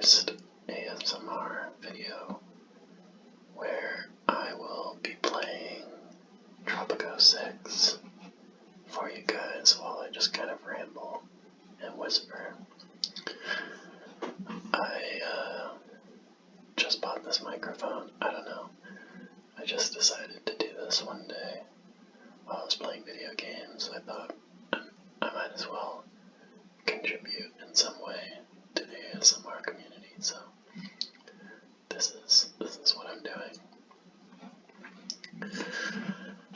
first ASMR video where I will be playing Tropico 6 for you guys while I just kind of ramble and whisper. I just bought this microphone. I don't know. I just decided to do this one day while I was playing video games. I thought I might as well contribute in some way to the ASMR community, so this is what I'm doing.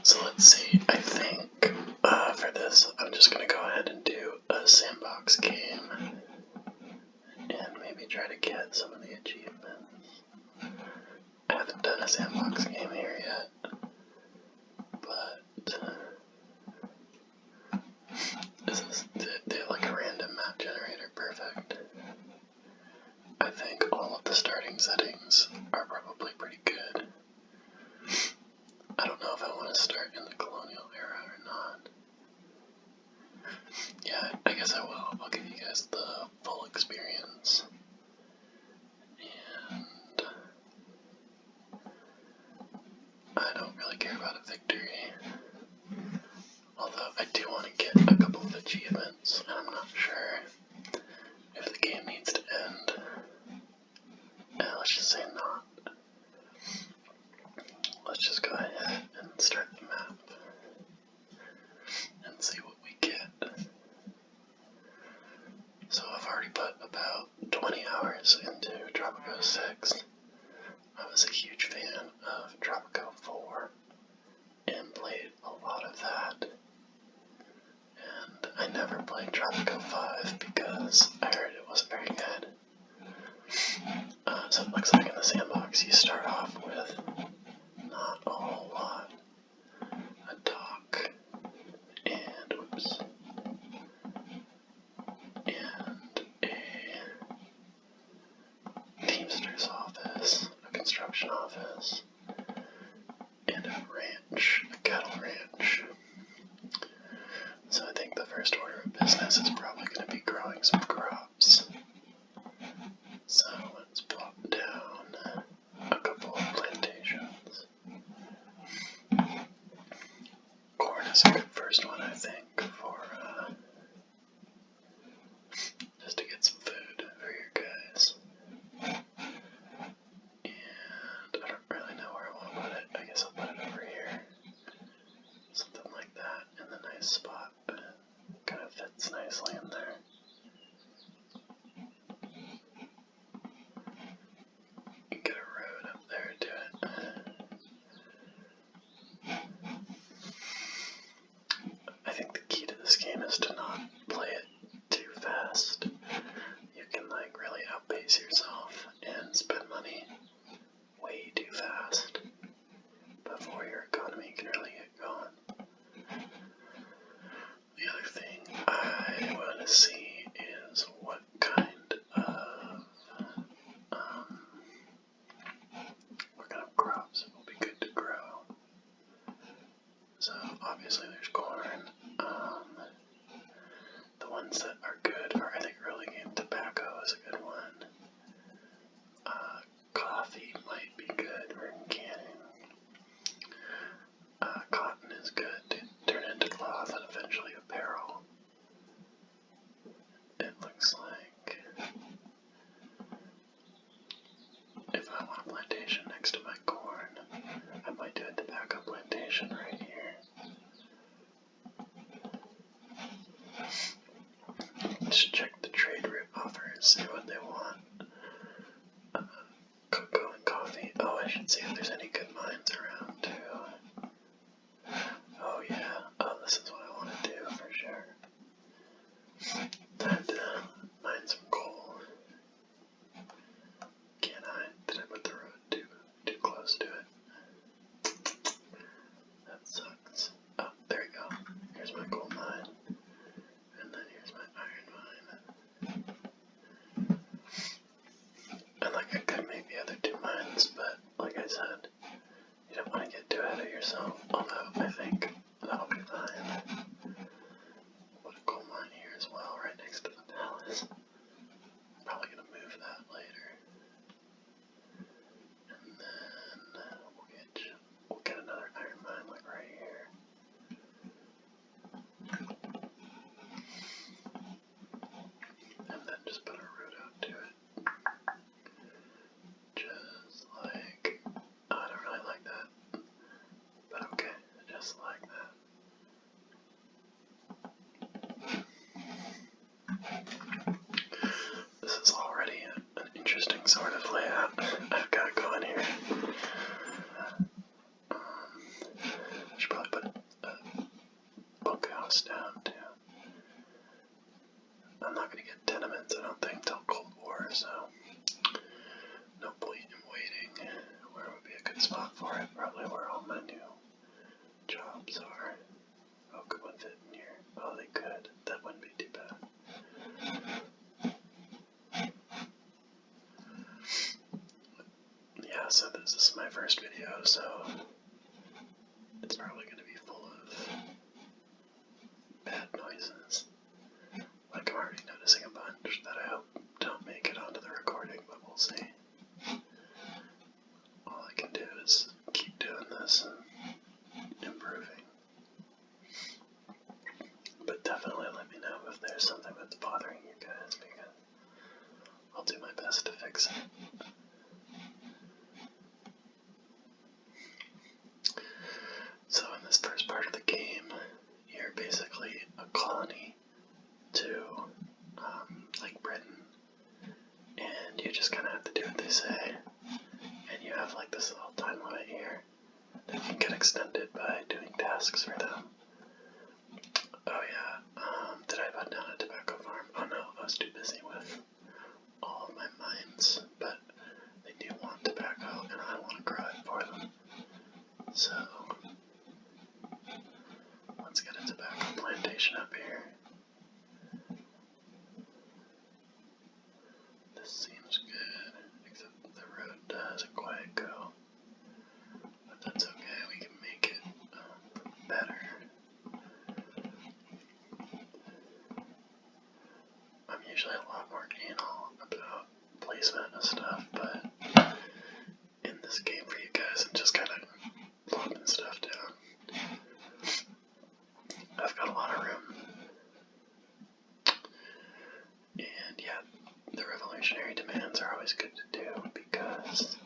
So let's see, I think for this I'm just going to go ahead and do a Sandbox game and maybe try to get some of the achievements. I haven't done a Sandbox game here yet, but they have like a random map generator, perfect. I think all of the starting settings are probably pretty good. I don't know if I want to start in the colonial era or not. Yeah, I guess I will. I'll give you guys the full experience. And I don't really care about a victory. Although I do want to get a couple of achievements, and I'm not sure if the game needs to end. Let's just say not. Let's just go ahead and start the map and see what we get. So I've already put about 20 hours into Tropico 6. I was a huge fan of Tropico 4 and played a lot of that. And I never played Tropico 5 because I heard it wasn't very good. So it looks like in the Sandbox you start off with not a whole lot. A dock, and whoops, and a teamster's office, a construction office, and a ranch, a cattle ranch. So I think the first order of business is probably going to be growing some crops. So let's plop down a couple of plantations. Corn is a good first one, I think, for just to get some food for your guys. And I don't really know where I want to put it. I guess I'll put it over here. Something like that in the nice spot. Kind of fits nicely in there. Get a road up there to it. I think the key to this game is to not play it too fast. You can like really outpace yourself and spend money way too fast before your economy can really get going. The other thing I want to see is what kind of crops will be good to grow. So obviously there's corn. The ones that are good are, I think, early game tobacco is a good one. Coffee might be good for canning. Cotton is good to turn into cloth and eventually apparel. It looks like if I want a plantation next to my corn, I might do a tobacco plantation right here. Let's check the trade route offers, see what they want. Cocoa and coffee. Oh, I should see if there's any good mines around too. Oh yeah, oh this is what I want to do for sure. Time to mine some coal. Can I? Did I put the road too close to it? That sucks. Oh, there we go. Here's my coal mine. And then here's my iron mine. And like I could make the other two mines, but like I said, you don't want to get too ahead of yourself. Although I think that'll be fine. Put a coal mine here as well, right next to the palace. I'm probably gonna move that later. for it, probably where all my new jobs are. Oh, could one fit in here? Oh, they could. That wouldn't be too bad. Yeah, so this is my first video, so it's probably going to be full of bad noises. Like, I'm already noticing a bunch that I hope don't make it onto the recording, but we'll see. All I can do is keep doing this and improving. But definitely let me know if there's something that's bothering you guys, because I'll do my best to fix it. So in this first part of the game, you're basically a colony to, like Britain, and you just kind of have to do what they say, and you have like this little time limit here that can get extended by doing tasks for them. Oh yeah, did I put down a tobacco farm? Oh no, I was too busy with all of my mines, but they do want tobacco, and I want to grow it for them. So let's get a tobacco plantation up here. This seems good, except the road doesn't quite go. But that's okay, we can make it better. I'm usually a lot more anal about placement of stuff, but in this game for you guys, I'm just kind of plopping stuff down. I've got a lot of room. And yeah, the revolutionary demands are always good to do because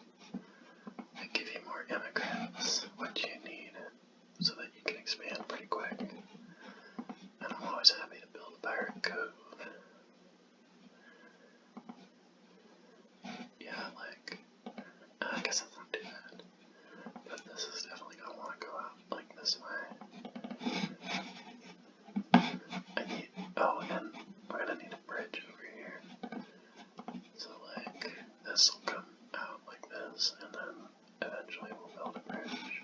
they give you more immigrants, which you need so that you can expand pretty quick. And I'm always happy to build a pirate cove. Yeah, like, I guess that's not too bad. But this is definitely going to want to go out like this way. I need, oh, and we're going to need a bridge over here. So like, this will come out like this, and then eventually we'll build a bridge.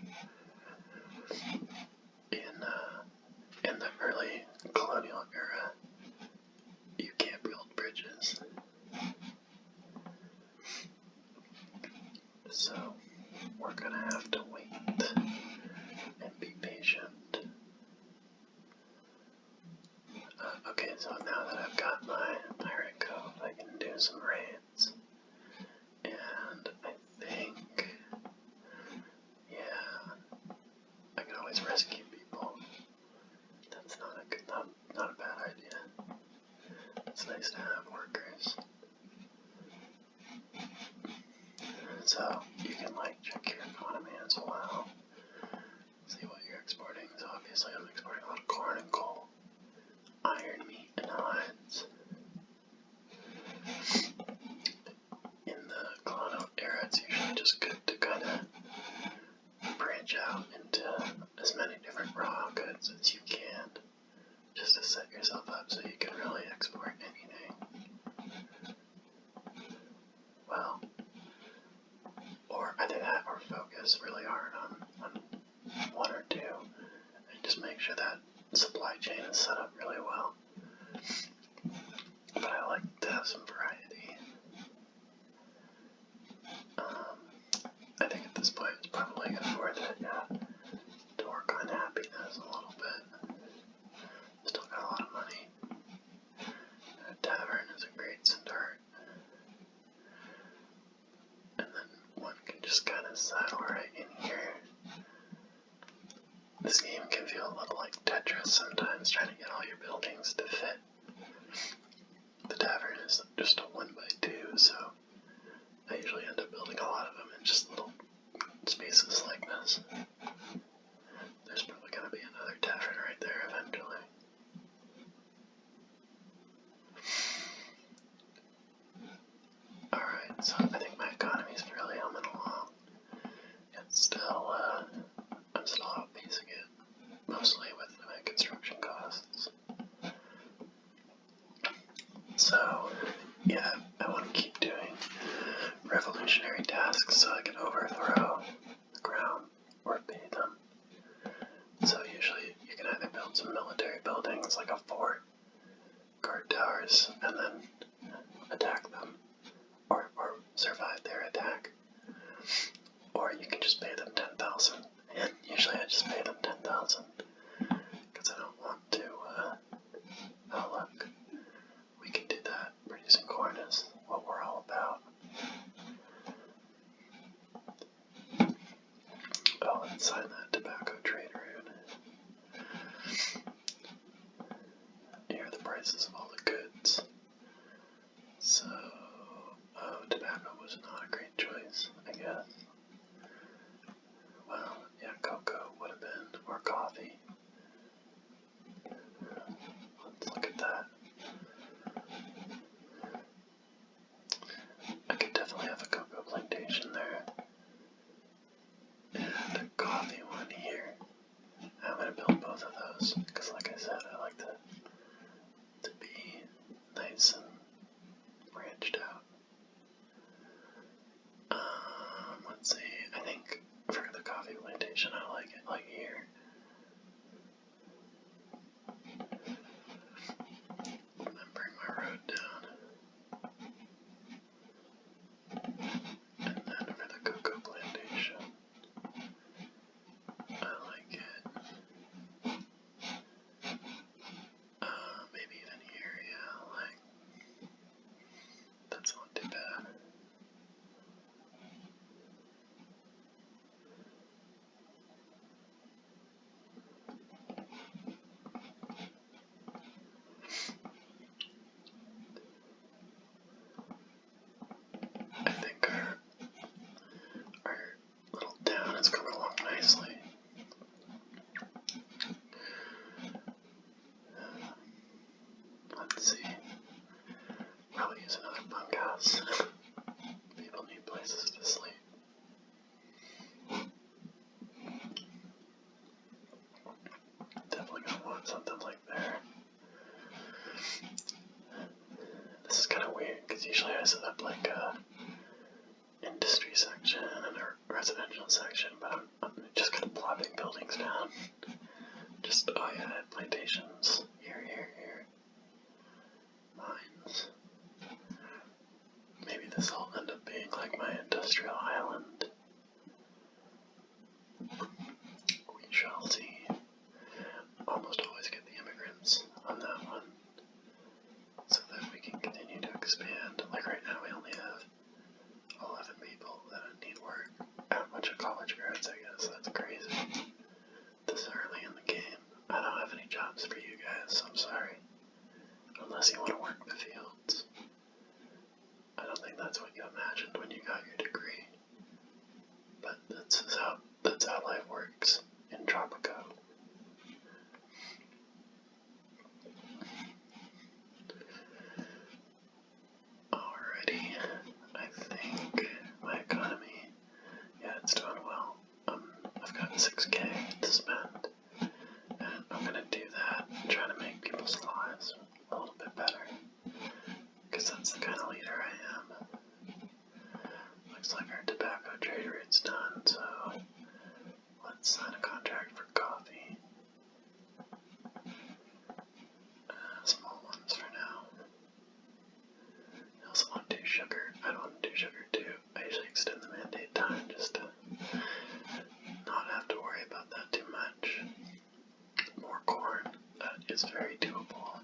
In the early colonial era, you can't build bridges. So we're gonna have to wait and be patient. Okay, so now that I've got my pirate code, I can do some raids. And I think, yeah, I can always rescue people. That's not a bad idea. It's nice to have workers. So you can like check your economy as well. See what you're exporting. So obviously I'm exporting a lot of corn and coal, iron, meat, and hides. In the colonial era, it's usually just good to kind of branch out into as many different raw goods as you can, just to set yourself up so you can really export anything. Well, or either that or focus really hard on one or two, and just make sure that supply chain is set up really well. But I like to have some variety. I think at this point it's probably going to be worth it, yeah, to work on happiness a little bit. Still got a lot of money. A tavern is a great start. And then one can just kind of settle right in here. This game can feel a little like Tetris sometimes, trying to get all your buildings to fit. The tavern is just a 1x2, so I usually end up building a lot of them in just little spaces like this. There's probably going to be another tavern right there eventually. Alright, so I think my economy is really humming along. It's still, I'm still outpacing it, mostly with my construction costs. So, yeah, I want to keep doing revolutionary tasks Let's sign that tobacco trade route. Here are the prices of all the goods. So, tobacco was not a great choice, I guess. Well, yeah, cocoa would have been, or coffee. Let's look at that. I could definitely have a cocoa plantation there. And a coffee one here. I'm going to build both of those, because like I said, I like to be nice and branched out. Let's see, I think for the coffee plantation I like it like here. And then bring my road down. And then for the cocoa plantation, I like it. Maybe even here, yeah, like, that's not too bad. I think our little town is coming along nicely. Let's see. Probably use another bunkhouse. People need places to sleep. Definitely gonna want something like there. This is kind of weird because usually I set up like a industry section and a residential section, but I'm just kind of plopping buildings down. Just, oh yeah, plantations. Here. Mines. Maybe this will end up being like my industrial island. We shall see. Almost always get the immigrants on that one, so that we can continue to expand. Like right now we only have 11 people that need work. And a bunch of college grads, I guess. That's crazy. This early in the game. I don't have any jobs for you guys, I'm sorry. Unless you want to work the fields. I don't think that's what you imagined when you got your degree. But that's how life works in Tropico. Alrighty, I think my economy, yeah, it's doing well. I've got 6K to spend, and I'm gonna do that, trying to make people's lives a little bit better, because that's the kind of leader I am. Looks like our tobacco trade route's done, so let's sign a contract for coffee. Small ones for now. I also want to do sugar. I don't want to do sugar too. I usually extend the mandate time just to not have to worry about that too much. More corn. That is very doable.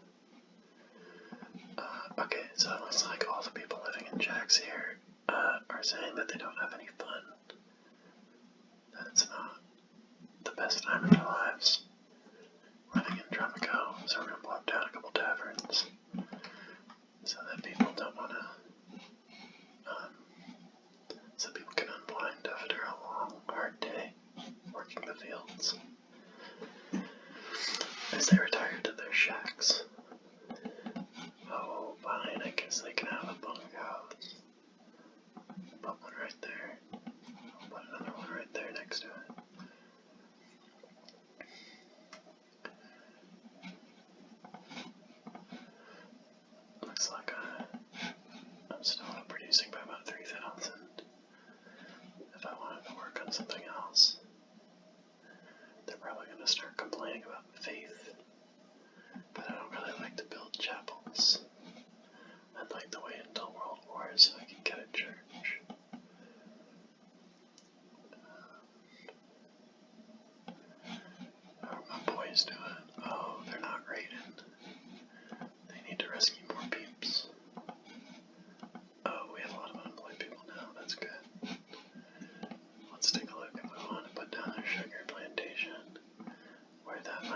Okay, so it looks like all the people living in Jack's here are saying that they don't have any fun. That it's not the best time of their lives living in Tropico, so we're going to plop down a couple taverns so that people don't want to, so people can unwind after a long, hard day working the fields as they retire to their shacks. Oh, fine, I guess they can have a bunkhouse. Put one right there. I'll put another one right there next to it.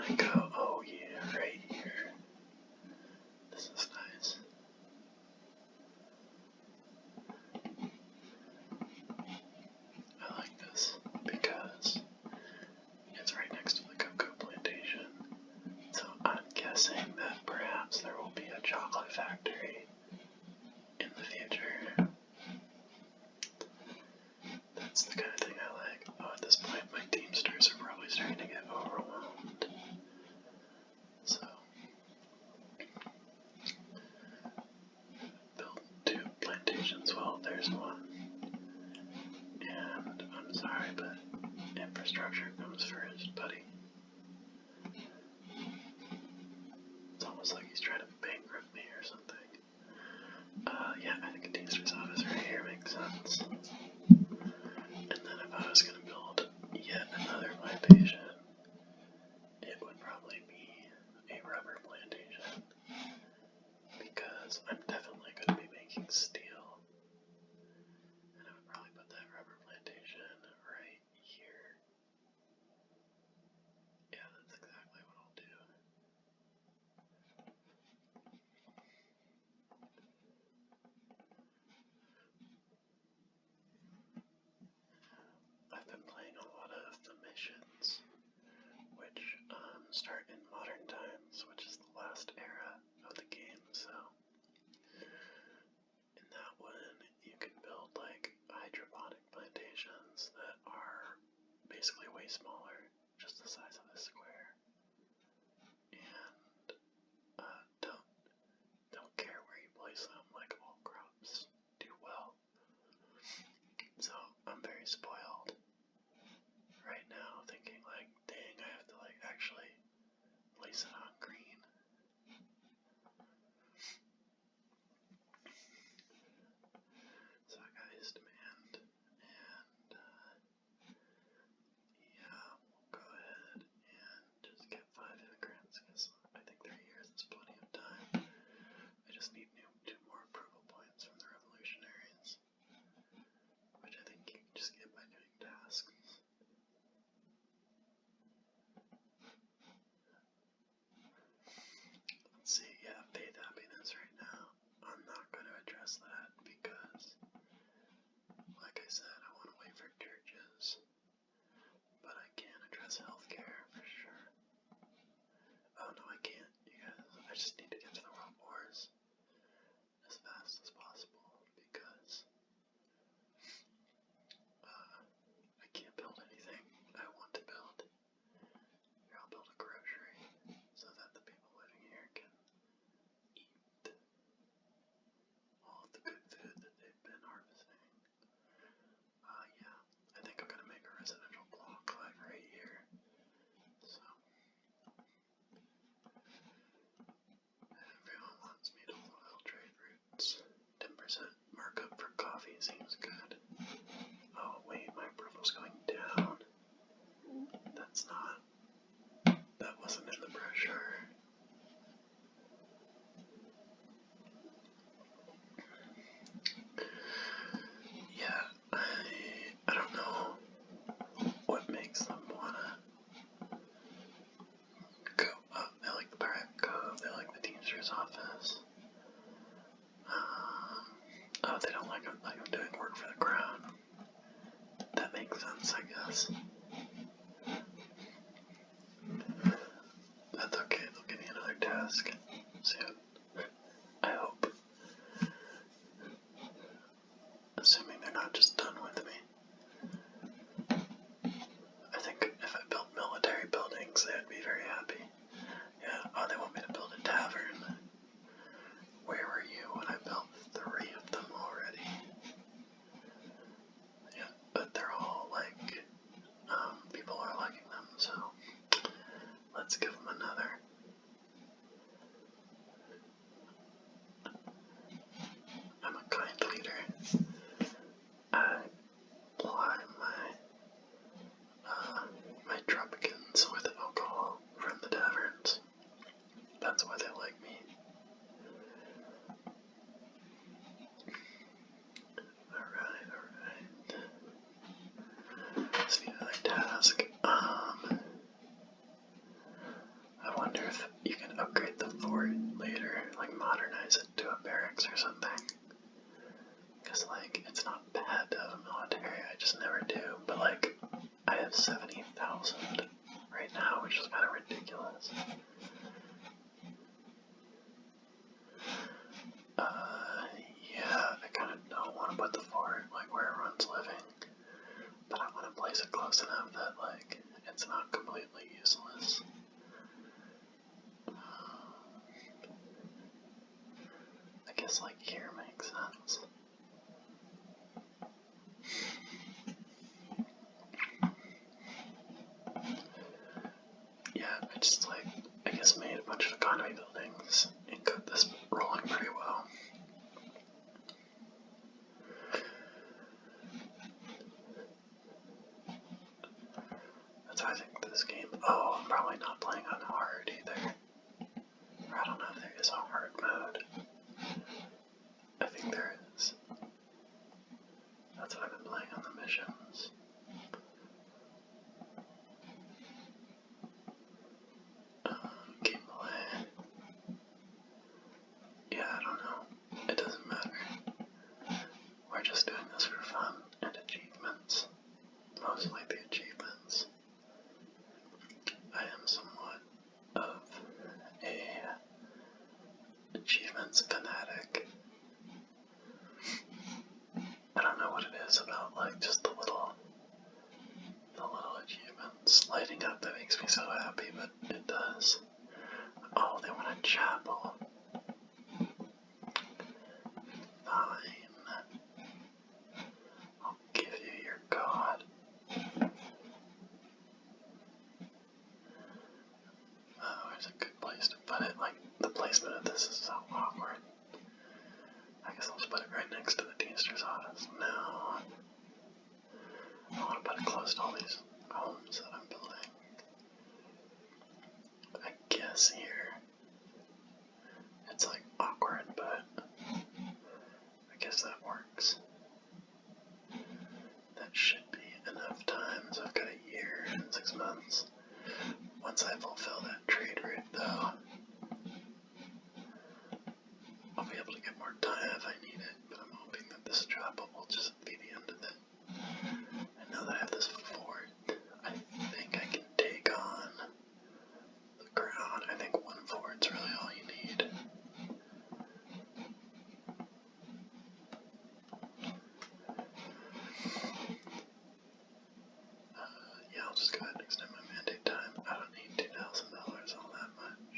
we go. Oh yeah, right here. This is nice. I like this because it's right next to the cocoa plantation. So I'm guessing that perhaps there will be a chocolate factory in the future. That's the kind of thing I like. Oh, at this point, my teamsters are probably starting to get overwhelmed. So, build 2 plantations. Well, there's one. And I'm sorry, but infrastructure comes first, buddy. It's almost like he's trying to bankrupt me or something. Yeah, I think a teamster's office right here makes sense. And then if I was going to build yet another plantation, it would probably be a rubber plantation. Because I'm definitely going to be making steel. And I would probably put that rubber plantation right here. Yeah, that's exactly what I'll do. I've been playing a lot of the missions, which start in modern times, which is the last era of the game, so in that one you can build like hydroponic plantations that are basically way smaller, just the size of a square, and don't care where you place them, like all crops do well. So I'm very spoiled right now, thinking like, dang, I have to like actually place it on green. So I got his demand, and yeah, we'll go ahead and just get 5 immigrants, because I think 3 years is plenty of time. I just need 2 more approval points from the revolutionaries, which I think you can just get by doing tasks. Let's see, yeah, faith happiness right now. I'm not going to address that because, like I said, I want to wait for churches. But I can address healthcare for sure. Oh no, I can't, you guys. I just need to get to the world wars as fast as possible because I can't build anything I want to build. Here, I'll build a grocery so that the people living here can eat all of the good food that they've been harvesting. Yeah, I think I'm gonna make a residential block like right here. So everyone wants me to oil trade routes. 10% markup for coffee seems good. Oh wait, my approval's going down. That's not. That wasn't in the brochure. Yeah, I don't know what makes them wanna go up. They like the Pirate Cove, they like the Teamster's office. Oh, they don't like I'm doing work for the crown. That makes sense, I guess. That's okay. 70,000 right now, which is kind of ridiculous. Yeah, I kind of don't want to put the fort like where everyone's living, but I want to place it close enough that like it's not completely useless. I guess like here makes sense. Yeah, I just like, I guess made a bunch of economy buildings and got this rolling pretty well. That's why I think this game, oh, I'm probably not playing on hard either. Or I don't know if there is a hard mode. I think there is. That's what I've been playing on the missions. Gameplay. Yeah, I don't know. It doesn't matter. We're just doing this for fun and achievements. Mostly the achievements. I am somewhat of a achievements fanatic. I don't know what it is about like just the little achievements lighting up that makes me so happy, but it does. Oh, they want a chapel. Fine. I'll give you your god. Oh, where's a good place to put it? Like, the placement of this is so awkward. I guess I'll just put it right next to the Teamster's office. No. I want to put it close to all these homes that I'm building. I guess here it's like awkward, but I guess that works. That should be enough time, so I've got a year and 6 months. Once I fulfill that trade route, though, I'll be able to get more time if I need it, but I'm hoping that this job will just be the end of it. And now that I have this fort, I think I can take on the ground. I think one fort's really all you need. Yeah, I'll just go ahead and extend my mandate time. I don't need $2,000 all that much.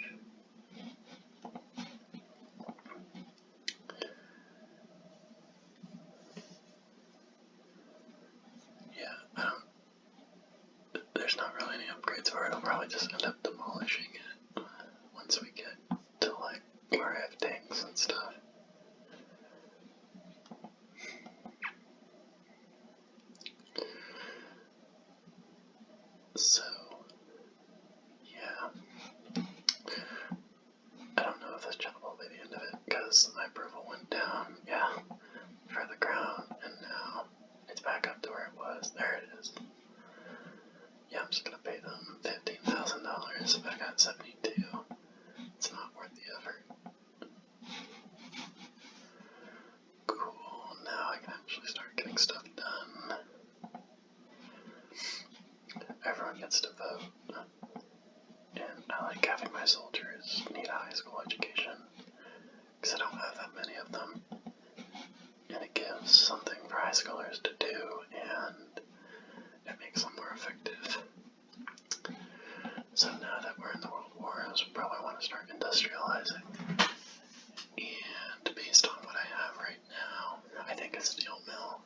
Yeah, there's not really any upgrades for it. I'll probably just end up demolishing it once we get to like where I have tanks and stuff. So, yeah. I don't know if this job will be the end of it because my approval went down, yeah, for the ground, and now it's back up to where it was. There it is. Yeah, I'm just gonna pay them $15,000 if I got 72. It's not worth the effort. Cool, now I can actually start getting stuff done. Everyone gets to vote. And I like having my soldiers need a high school education, because I don't have that many of them. And it gives something for high schoolers to do, and it makes them more effective. So now that we're in the World Wars, we probably want to start industrializing. And based on what I have right now, I think a steel mill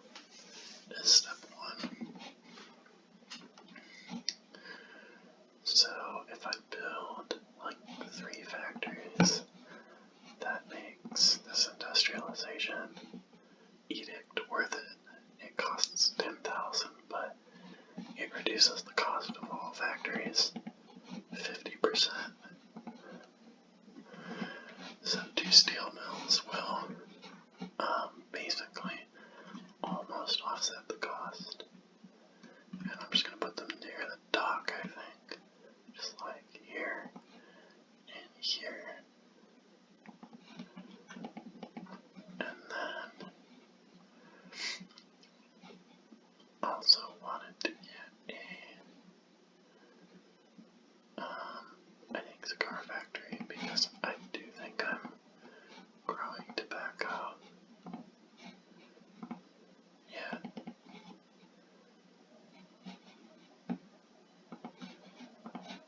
is step one. So if I build like 3 factories, that makes this industrialization edict worth it. It costs $10,000, but it reduces the cost of all factories 50%. So 2 steel mills will basically almost offset the cost. And I'm just going to put them near the dock, I think. Just like here and here. And then also wanted to get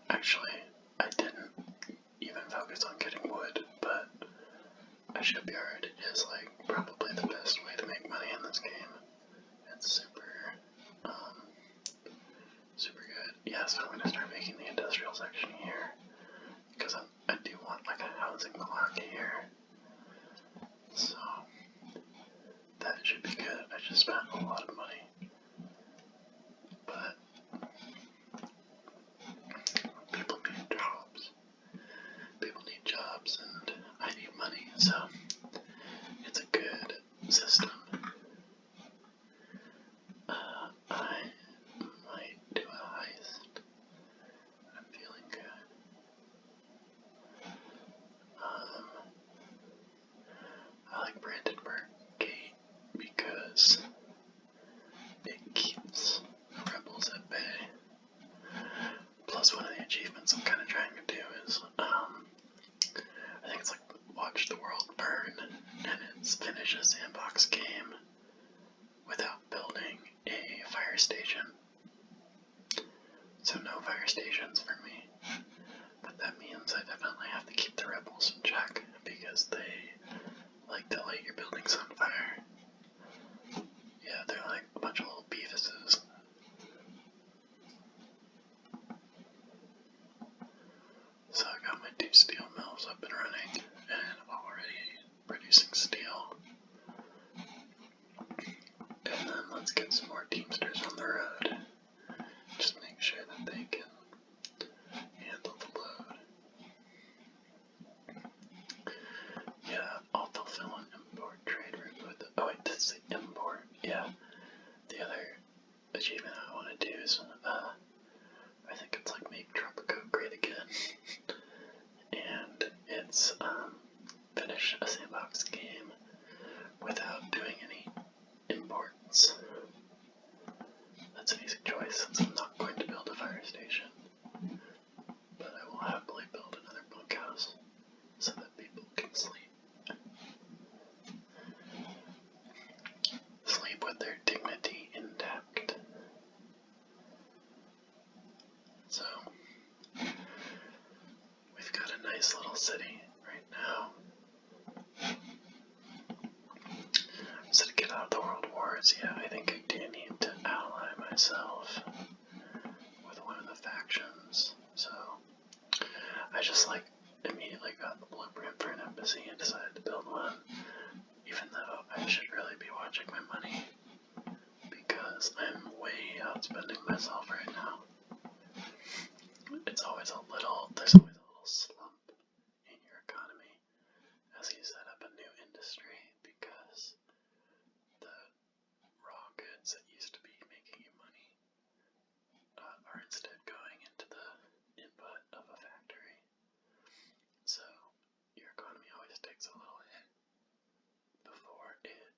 Actually, I didn't even focus on getting wood, but I should be alright. It is like probably the best way to make money in this game. It's super good. Yeah, so I'm gonna start making the industrial section here because I do want like a housing block here. So that should be good. I just spent a lot of money, but people need jobs. People need jobs, and I need money, so it's a good system. I might do a heist. I'm feeling good. I like Brandenburg Gate because it keeps rebels at bay. Plus, one of the achievements I'm kind of trying to do is, I think it's like watch the world burn, and it's finish a Sandbox game without building a fire station. So no fire stations for me. But that means I definitely have to keep the rebels in check because they like to light your buildings on fire. Yeah, they're like a bunch of little beavises. So I got my 2 steel mills up and running and already producing steel. And then let's get some more Teamsters on the road. Just make sure that they can handle the load. Yeah, I'll fulfill an import trade route with oh wait, that's the import. Yeah. The other achievement I want to do is I think it's like make Tropico great again. And it's finish a Sandbox game without doing any imports. That's an easy choice since I'm not going to build a fire station. But I will happily build another bunkhouse so that people can sleep. Sleep with their dignity intact. So, we've got a nice little city right now. So to get out of the world wars, yeah, I think I do need to ally myself with one of the factions. So, I just like immediately got the blueprint for an embassy and decided to build one, even though I should really be watching my money because I'm way outspending myself right now. There's always a little slump in your economy as you set up a new industry because the raw goods that used to be making you money are instead going into the input of a factory. So your economy always takes a little hit before it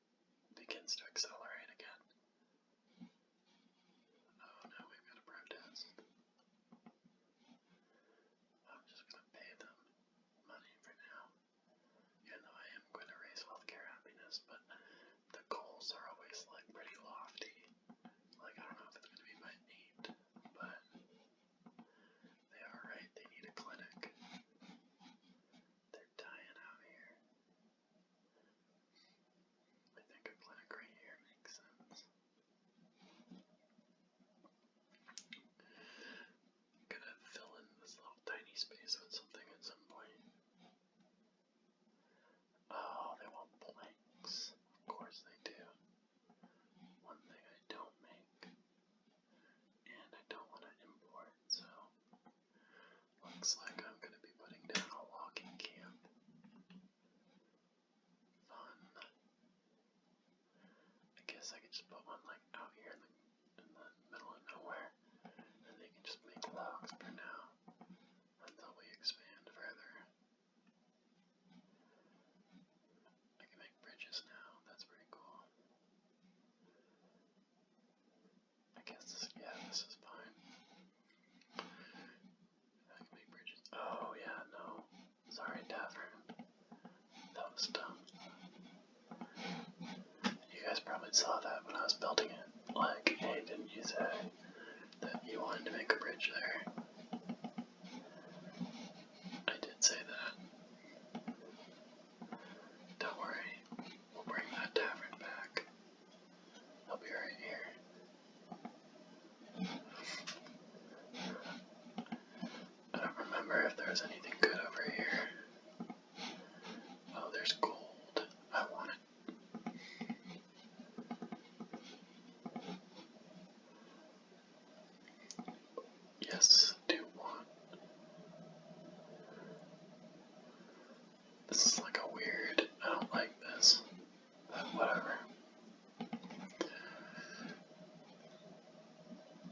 begins to accelerate again. Oh no, we've got a protest. I'm just going to pay them money for now, even though I am going to raise healthcare happiness, but the goals are always like pretty lofty. Like I don't know if it's going to be my 8, but they are right, they need a clinic. They're dying out here. I think a clinic right here makes sense. I'm gonna fill in this little tiny space with something at some point. Oh, they want planks. Of course they do. One thing I don't make, and I don't want to import, so looks like I'm going to be putting down a logging camp. Fun. I guess I could just put one like out here in the middle of nowhere, and they can just make logs for now until we expand further. I can make bridges now. That's pretty cool. I guess this is fine. I can make bridges. Oh yeah, no. Sorry, Tavern. That was dumb. You guys probably saw that when I was building it. Like, hey, didn't you say that you wanted to make a bridge there? guess do one. This is like a weird, I don't like this, but whatever.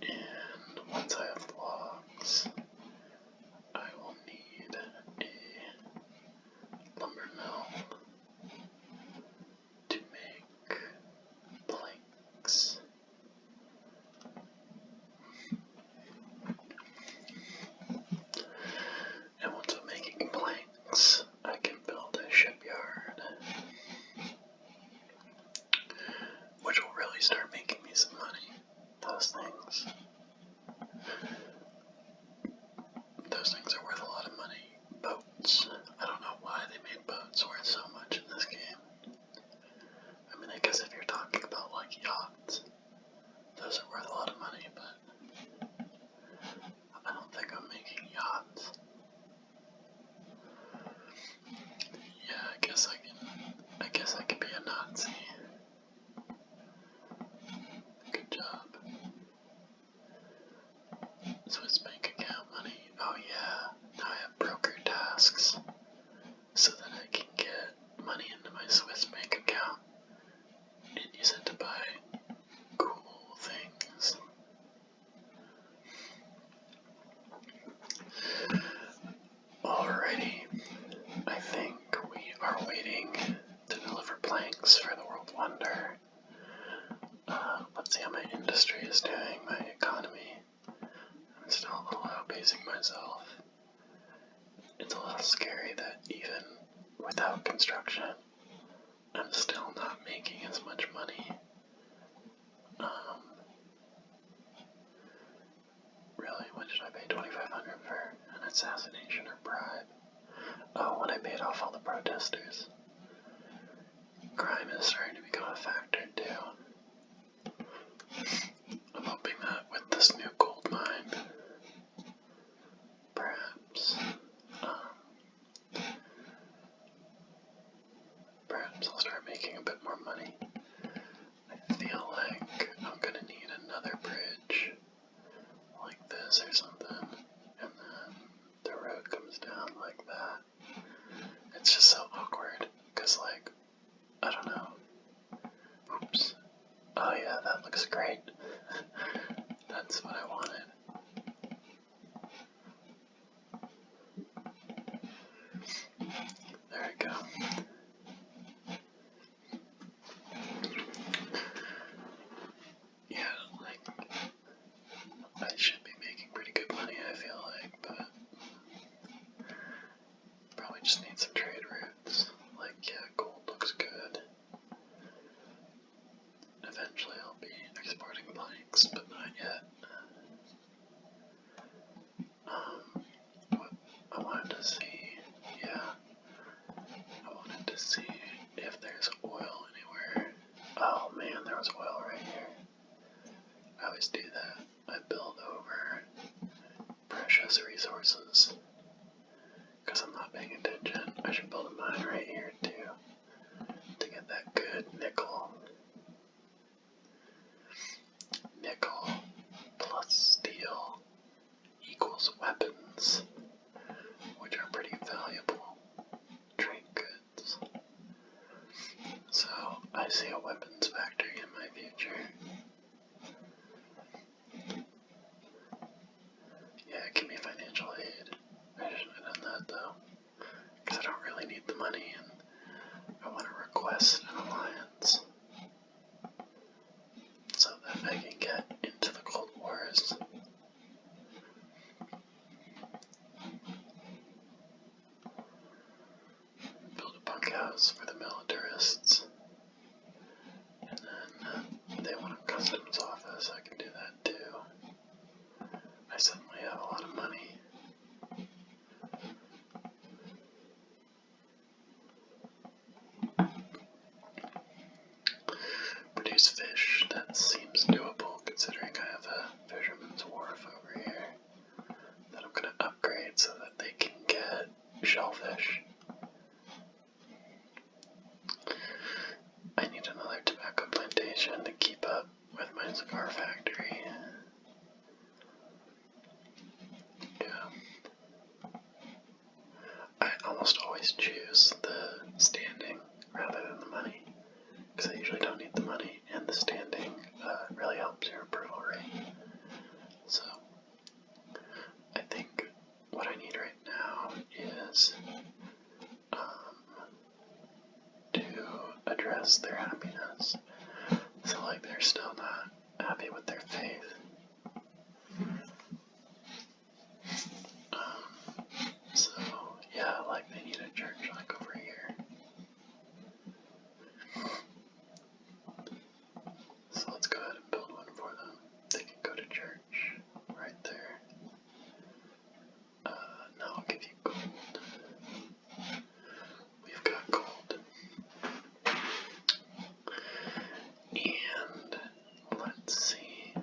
And once I have logs, I will need a lumber mill to make planks. And once I'm making planks, I can build a shipyard, which will really start making me some money. Those things are worth a lot of money. Boats. I don't know why they made boats worth so much in this game. I mean, I guess if you're talking about like yachts, those are worth a lot of money, but I don't think I'm making yachts. Yeah, I guess I can be a Nazi. Good job. Swiss bank account money. Oh yeah, now I have broker tasks so that I can get money into my Swiss bank account and use it to buy cool things. Alrighty, I think we are waiting to deliver planks for the World Wonder. Let's see how my industry is doing, my economy. I'm still a little outpacing myself. It's a little scary that even without construction, I'm still not making as much money. Really, what did I pay $2,500 for? An assassination or bribe? Oh, when I paid off all the protesters. Crime is starting to become a factor too. I'm hoping that with this new gold mine, perhaps I'll start making a bit more money. I feel like I'm gonna need another bridge like this or something, and then the road comes down like that. It's just so awkward, because like, I don't know. Oops. Oh yeah, that looks great. That's what I wanted. There we go. Yeah, like, I should be making pretty good money, I feel like, but probably just need some trade routes. Like, yeah, gold looks good. Eventually I'll be exporting planks, but not yet. What I wanted to see, yeah, I wanted to see if there's oil anywhere. Oh man, there was oil right here. I always do that. I build over precious resources because I'm not paying attention. I should build a mine right here too to get that good nickel. Nickel plus steel equals weapons, which are pretty valuable trade goods. So I see a weapons factory in my future. Yeah, give me financial aid. I shouldn't have done that though, because I don't really need the money and I want to request an alliance so that I can get into the Cold Wars. Build a bunkhouse for the militarists. And then they want a customs office, I can do that too. I suddenly have a lot of money. Produce fish, that seems doable considering I have a fisherman's wharf over here that I'm going to upgrade so that they can get shellfish. I need another tobacco plantation to keep up with my cigar factory. as their happiness. So like they're still not happy with their faith. So yeah, like they need a church like over here. So let's go ahead and build one for them. They can go to church right there. Now I'll give you gold. We've got gold. And let's see.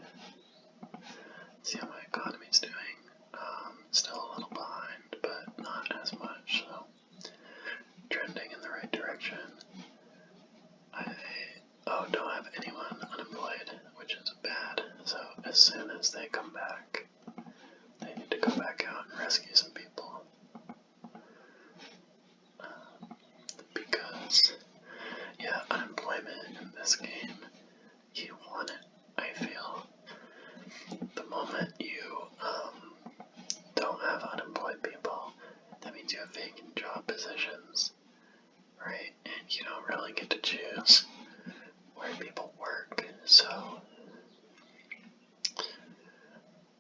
See how my economy's doing. Still a little behind, but not as much, so trending in the right direction. Don't have anyone unemployed, which is bad. So as soon as they come back, they need to go back out and rescue some people. Because, yeah, unemployment in this game, you want it, I feel. The moment you don't have unemployed people, that means you have vacant job positions, right? And you don't really get to choose where people work. So,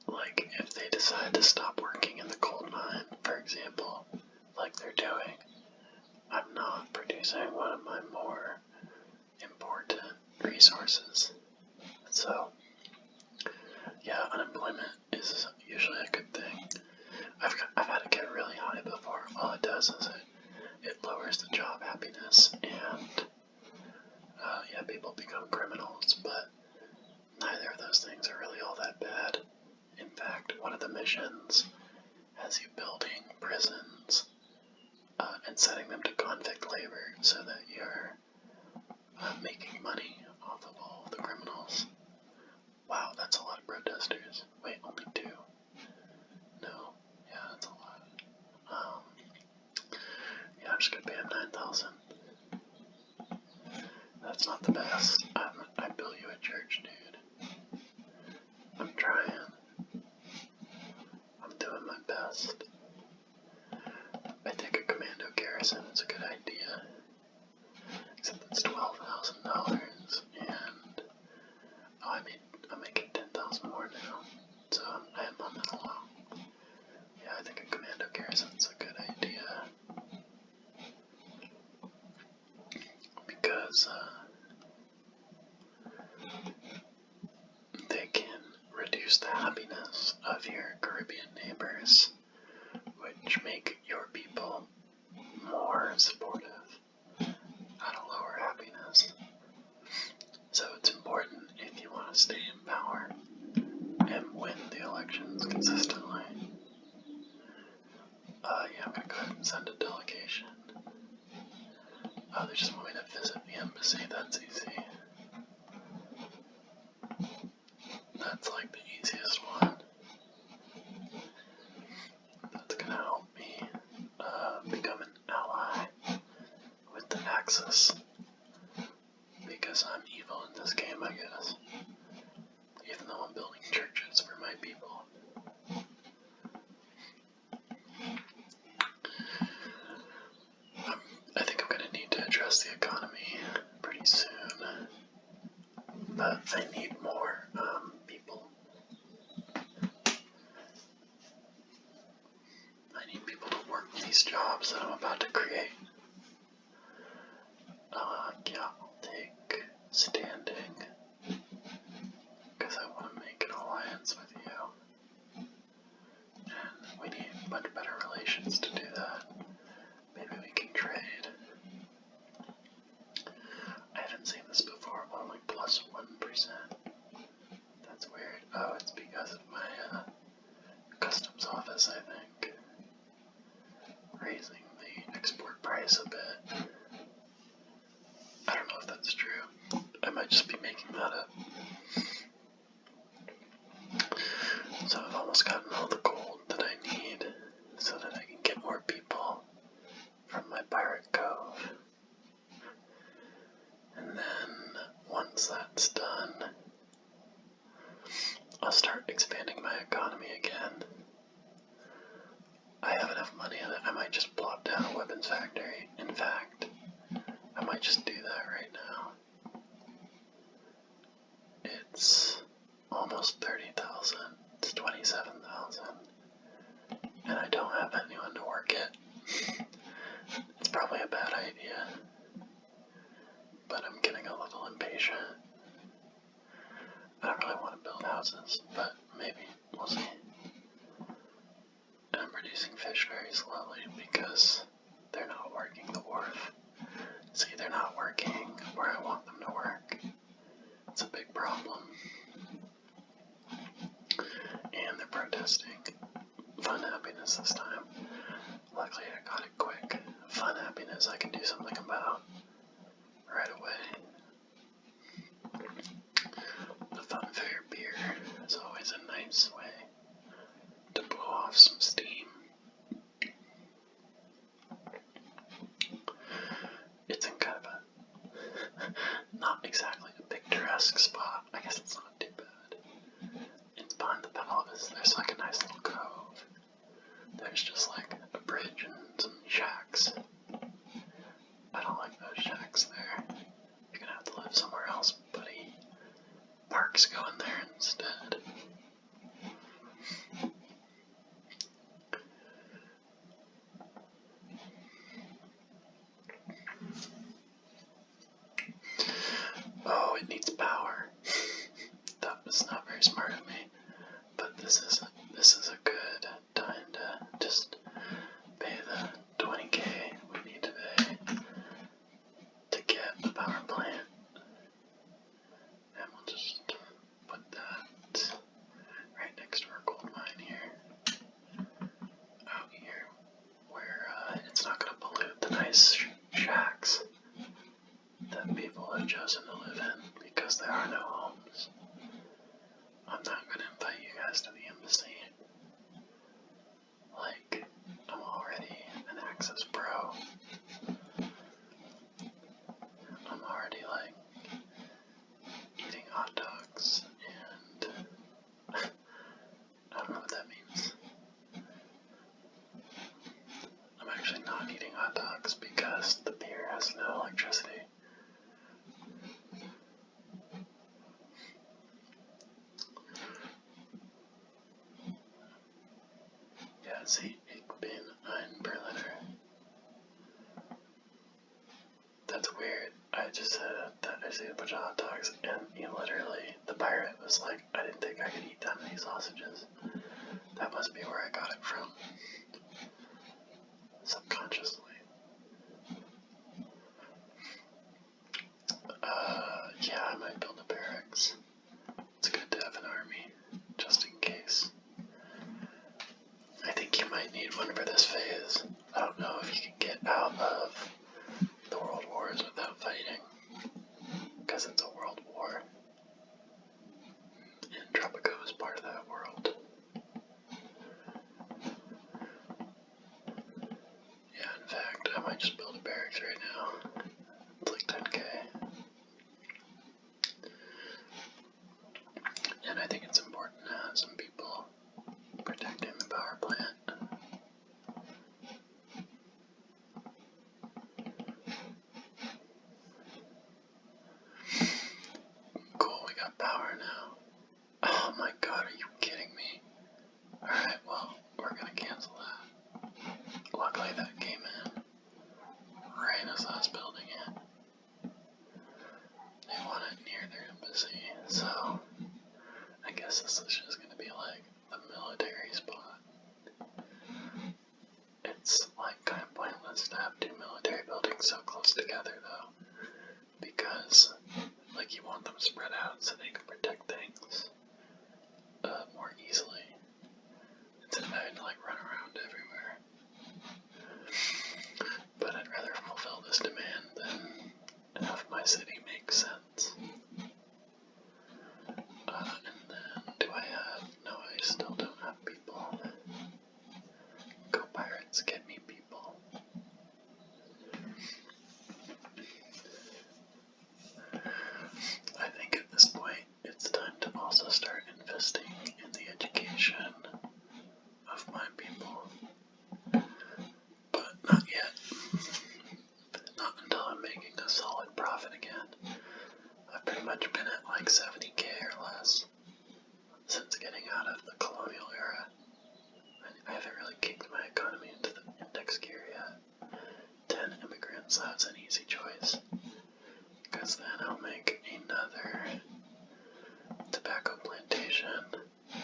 like, if they decide to stop working in the coal mine, for example, like they're doing, I'm not producing one of my more important resources. So, yeah, unemployment is usually a good thing. I've had it get really high before. All it does is it lowers the job happiness, and yeah, people become criminals, but neither of those things are really all that bad. In fact, one of the missions has you building prisons and setting them to convict labor so that you're making money off of all of the criminals. Wow, that's a lot of protesters. Wait, only 2? No, yeah, that's a lot. Yeah, I'm just gonna pay him 9,000. That's not the best. I built you a church, dude. I'm trying. I'm doing my best. I think a commando garrison is a good idea. Except it's $12,000, and I'm making 10,000 more now. So I am on that along. Yeah, I think a commando garrison's a good idea. Because they can reduce the happiness of your Caribbean neighbors, which make your people more supportive at a lower happiness. So it's important if you want to stay in power and win the elections consistently. Yeah, I'm gonna go ahead and send a delegation. They just want me to visit the embassy, that's easy. That's like the easiest one. That's gonna help me become an ally with the Axis. Because I'm evil in this game, I guess. Even though I'm building churches for my people. I think I'm gonna need to address the economy pretty soon. But I need more people. I need people to work these jobs that I'm about to create. Yeah, I'll take standing. Because I want to make an alliance with you. And we need much better relations to do that. Maybe we can trade. I haven't seen this before, only plus 1%. That's weird. Oh, it's because of my customs office, I think. Raising the export price a bit. I don't know if that's true. I might just be making that up. So I've almost gotten all the gold that I need so that I can get more people from my pirate cove. And then once that's done, I'll start expanding my economy again. I have enough money that I might just plop down a weapons factory. In fact, I might just do that right now. producing fish very slowly because they're not working the wharf. See, they're not working where I want them to work. It's a big problem. And they're protesting. Fun happiness this time. Luckily I got it quick. Fun happiness I can do something about right away. The funfair beer is always a nice way to blow off some steam. It's in kind of a not exactly a picturesque spot. I guess it's not too bad. It's behind the palace. There's like a nice little cove. There's just like a bridge and some shacks. I don't like those shacks there. You're gonna have to live somewhere else, buddy. Parks go in there instead. Oh, it needs power. That was not very smart of me. But this is a good time to just pay the 20K we need to pay to get a power plant. And we'll just put that right next to our gold mine here. Out here where it's not going to pollute the nice shacks that people have chosen to live in because there are no homes. I'm not going to invite you guys to the embassy. Like, I'm already an Access Pro. I'm already, like, eating hot dogs, and I don't know what that means. I'm actually not eating hot dogs because the beer has no electricity. Ja, see, ik ben ein Berliner. That's weird. I just said that I see a bunch of hot dogs, and he literally, the pirate was like, I didn't think I could eat that many sausages. That must be where I got it from. Subconsciously. Yeah, I might build a barracks. It's good to have an army, just in case. I think you might need one for this phase. I don't know if you can get out of the world wars without fighting, because it's a world war. And Tropico is part of that world. Yeah, in fact, I might just build a barracks right now. It's like 10K. And I think it's important to have some people protecting the power plant. Cool, we got power now. Oh my god, are you kidding me? Alright, well, we're gonna cancel that. Luckily that came in right as I was building it. They want it near their embassy, so I guess this is just gonna be like the military spot. It's like kind of pointless to have two military buildings so close together though, because like you want them spread out so they can protect things more easily instead of having to like run around everywhere. But I'd rather fulfill this demand than have my city make sense. And then, do I have? No, I still don't have people. Go pirates, get me people. I think at this point, it's time to also start investing in the education of my people. But not yet. Not until I'm making a solid profit again. I've pretty much been at like 70K or less since getting out of the colonial era. I haven't really kicked my economy into the index gear yet. 10 immigrants, that's an easy choice. Because then I'll make another tobacco plantation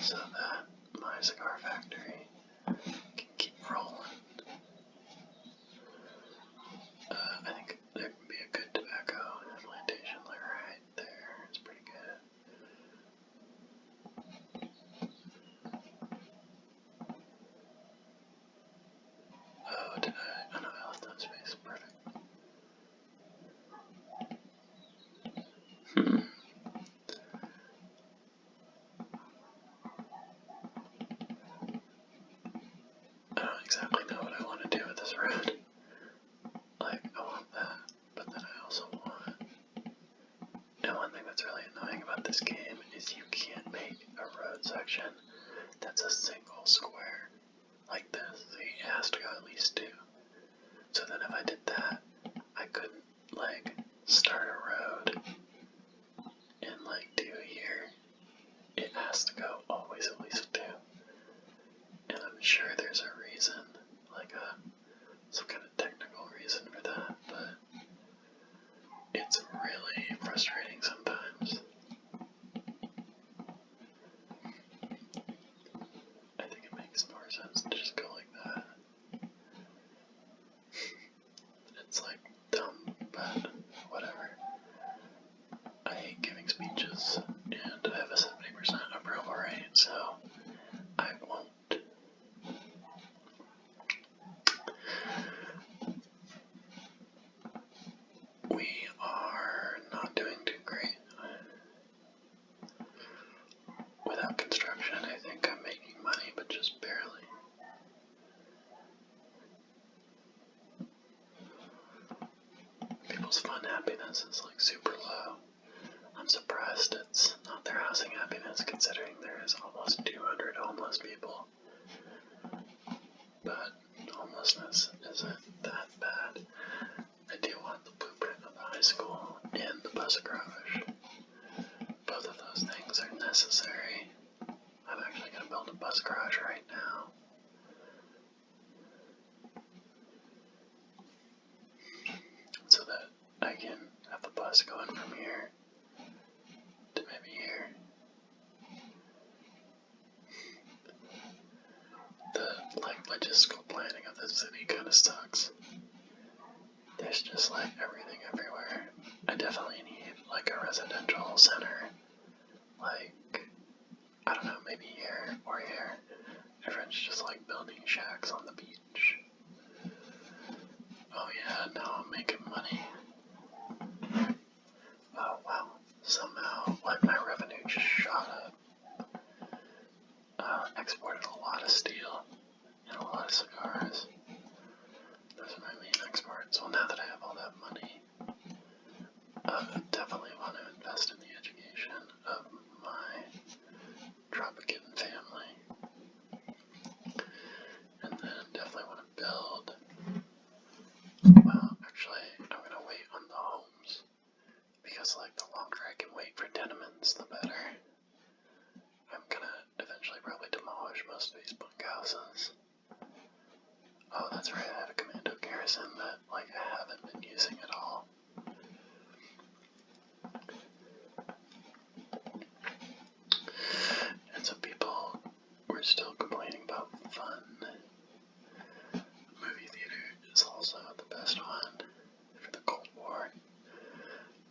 so that my cigar factory can keep sure there's a reason, like some kind of technical reason for that, but it's really frustrating sometimes. I think it makes more sense to just go like that. It's like dumb, but whatever. I hate giving speeches, and I have a 70% approval rate, so I won't. We are not doing too great. Without construction, I think I'm making money, but just barely. People's fun happiness is like super low. I'm surprised it's not their housing happiness, considering there is almost 200 homeless people. But homelessness isn't that bad. I do want the blueprint of the high school and the bus garage. Both of those things are necessary. I'm actually going to build a bus garage right now. So that I can have the bus going from here to maybe here. The logistical planning of this city kind of sucks. There's just like everything everywhere. I definitely need like a residential center. Like, I don't know, maybe here or here. Everyone's just like building shacks on the beach. Oh yeah, now I'm making money. Oh wow, somehow like my revenue just shot up. Exported a lot of steel and a lot of cigars. Those are my main exports. Well, now that I have all that money, I definitely want to invest in the education of my Tropican family. And then definitely want to build. Well, actually, I'm going to wait on the homes. Because, like, the longer I can wait for tenements, the better. I'm going to eventually probably demolish most of these bunkhouses. Oh, that's right, I have a commando garrison that, like, I haven't been using at all. And so people were still complaining about fun. Movie theater is also the best one for the Cold War.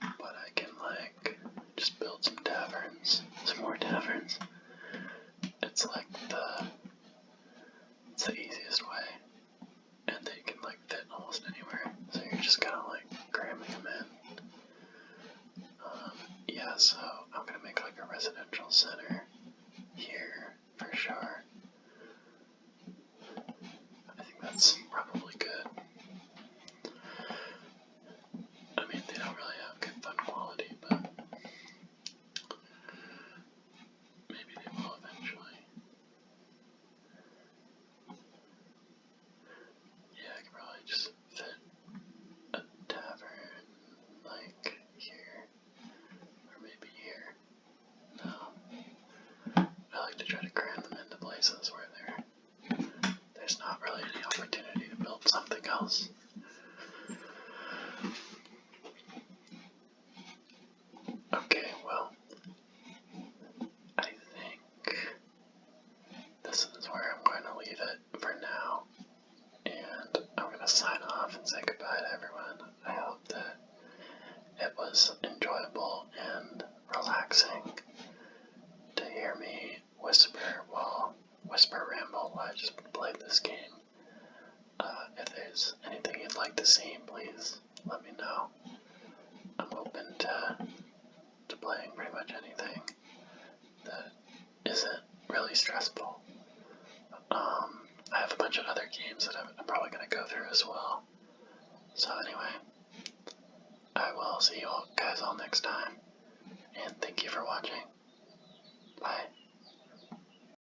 But I can, like, just build some taverns, some more taverns. It's like it's the easiest way. And they can, like, fit almost anywhere. So you're just kind of, like, cramming them in. Yeah, so I'm gonna make, like, a residential center here, for sure. I think that's probably good. I mean, they don't really have good fun quality, but maybe they will eventually. Yeah, I could probably just fit a tavern, like, here, or maybe here. No. I like to try to cram them into places where there's not really any opportunity to build something else. Okay, well, I think this is where I'm going to leave it for now, and I'm going to sign off and say goodbye to everyone. I hope that it was enjoyable and relaxing to hear me whisper ramble while I just played this game. If there's anything you'd like to see, please let me know. I'm open to playing pretty much anything that isn't really stressful. I have a bunch of other games that I'm probably going to go through as well. So anyway, I will see you all guys all next time, and thank you for watching. Bye.